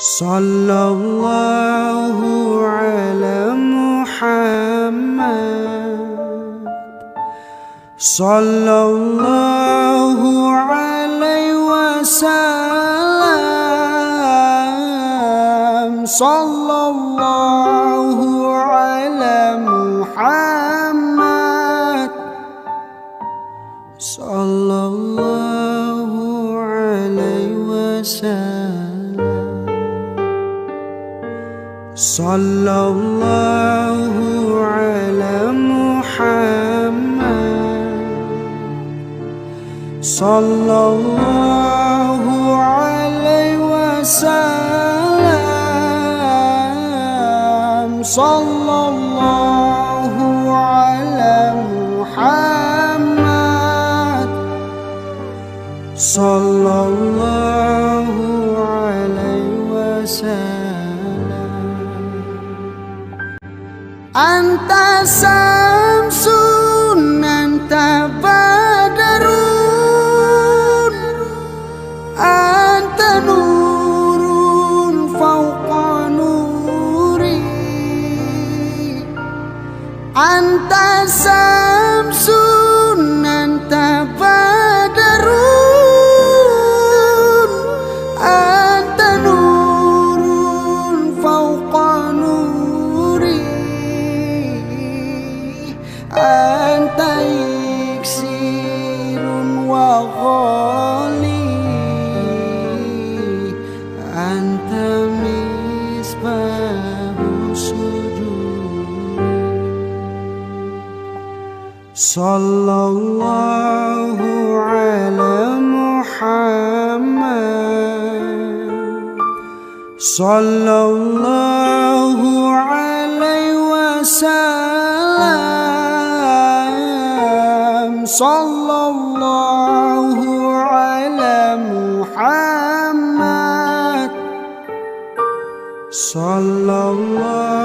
Sallallahu ala Muhammad, sallallahu alaihi wasallam, sallallahu ala Muhammad, sallallahu alaihi wasallam. Sallallahu ala Muhammad, sallallahu alaihi wasallam, sallallahu ala Muhammad, sallallahu alaihi wasallam. Anta samsun, anta badarun, anta nurun fauqa nuri. Anta samsun, anta badarun, anta nurun fauqa nuri. Anta iksirun wa ghali, anta misbahu sujud. Sallallahu ala Muhammad, sallallahu alaihi wasallam, sallallahu ala Muhammad, sallallahu